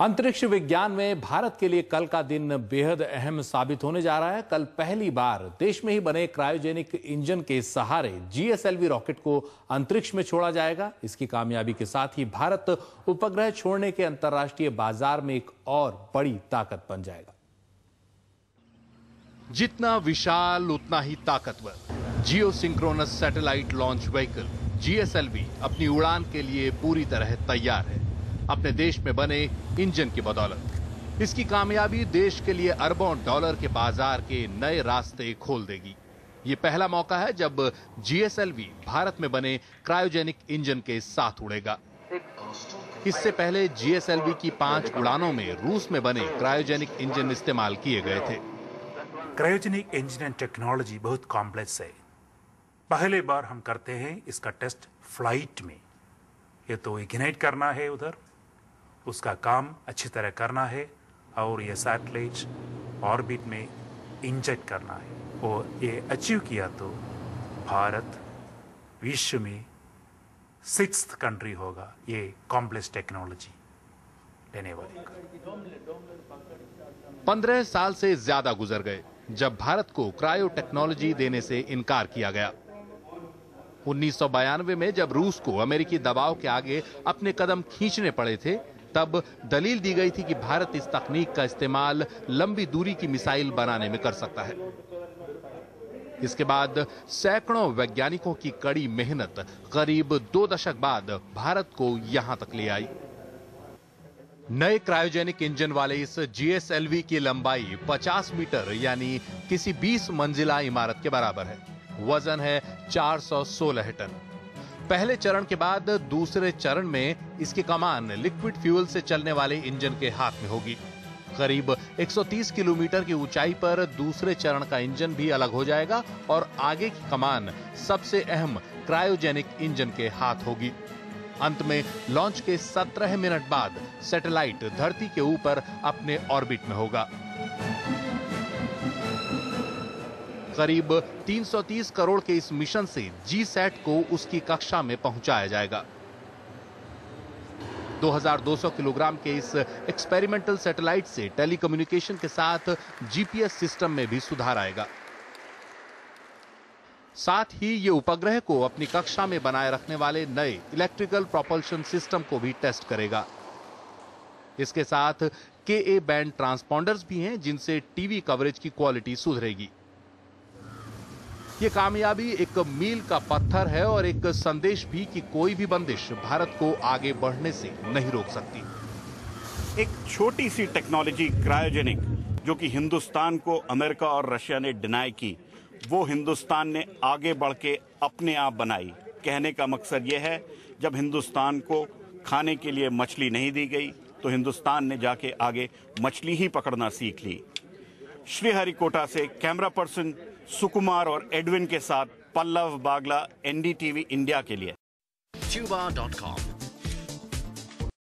अंतरिक्ष विज्ञान में भारत के लिए कल का दिन बेहद अहम साबित होने जा रहा है। कल पहली बार देश में ही बने क्रायोजेनिक इंजन के सहारे GSLV रॉकेट को अंतरिक्ष में छोड़ा जाएगा। इसकी कामयाबी के साथ ही भारत उपग्रह छोड़ने के अंतर्राष्ट्रीय बाजार में एक और बड़ी ताकत बन जाएगा। जितना विशाल उतना ही ताकतवर geosynchronous satellite launch vehicle GSLV अपनी उड़ान के लिए पूरी तरह तैयार है, अपने देश में बने इंजन की बदौलत। इसकी कामयाबी देश के लिए अरबों डॉलर के बाजार के नए रास्ते खोल देगी। ये पहला मौका है जब GSLV भारत में बने क्रायोजेनिक इंजन के साथ उड़ेगा। इससे पहले GSLV की 5 उड़ानों में रूस में बने क्रायोजेनिक इंजन इस्तेमाल किए गए थे। क्रायोजेनिक इंजन टेक्नोलॉजी बहुत कॉम्प्लेक्स है। पहले बार हम करते हैं इसका टेस्ट फ्लाइट में। ये तो इग्नाइट करना है, उधर उसका काम अच्छी तरह करना है और ये सैटेलाइट ऑर्बिट में इंजेक्ट करना है। और ये अचीव किया तो भारत विश्व में 6th कंट्री होगा ये कॉम्प्लेक्स टेक्नोलॉजी लेने वाले। 15 साल से ज्यादा गुजर गए जब भारत को क्रायो टेक्नोलॉजी देने से इनकार किया गया। 1992 में जब रूस को अमेरिकी दबाव के आगे अपने कदम खींचने पड़े थे, तब दलील दी गई थी कि भारत इस तकनीक का इस्तेमाल लंबी दूरी की मिसाइल बनाने में कर सकता है। इसके बाद सैकड़ों वैज्ञानिकों की कड़ी मेहनत करीब 2 दशक बाद भारत को यहां तक ले आई। नए क्रायोजेनिक इंजन वाले इस GSLV की लंबाई 50 मीटर यानी किसी 20 मंजिला इमारत के बराबर है। वजन है 416 टन। पहले चरण के बाद दूसरे चरण में इसकी कमान लिक्विड फ्यूल से चलने वाले इंजन के हाथ में होगी। करीब 130 किलोमीटर की ऊंचाई पर दूसरे चरण का इंजन भी अलग हो जाएगा और आगे की कमान सबसे अहम क्रायोजेनिक इंजन के हाथ होगी। अंत में लॉन्च के 17 मिनट बाद सैटेलाइट धरती के ऊपर अपने ऑर्बिट में होगा। करीब 330 करोड़ के इस मिशन से GSAT को उसकी कक्षा में पहुंचाया जाएगा। 2200 किलोग्राम के इस एक्सपेरिमेंटल सैटेलाइट से टेलीकम्युनिकेशन के साथ GPS सिस्टम में भी सुधार आएगा। साथ ही ये उपग्रह को अपनी कक्षा में बनाए रखने वाले नए इलेक्ट्रिकल प्रोपल्शन सिस्टम को भी टेस्ट करेगा। इसके साथ KA बैंड ट्रांसपॉन्डर्स भी हैं, जिनसे टीवी कवरेज की क्वालिटी सुधरेगी। ये कामयाबी एक मील का पत्थर है और एक संदेश भी कि कोई भी बंदिश भारत को आगे बढ़ने से नहीं रोक सकती। एक छोटी सी टेक्नोलॉजी क्रायोजेनिक जो कि हिंदुस्तान को अमेरिका और रशिया ने डिनाई की, वो हिंदुस्तान ने आगे बढ़ के अपने आप बनाई। कहने का मकसद ये है, जब हिंदुस्तान को खाने के लिए मछली नहीं दी गई तो हिंदुस्तान ने जाके आगे मछली ही पकड़ना सीख ली। श्रीहरिकोटा से कैमरा पर्सन सुकुमार और एडविन के साथ पल्लव बागला, NDTV इंडिया के लिए। tuba.com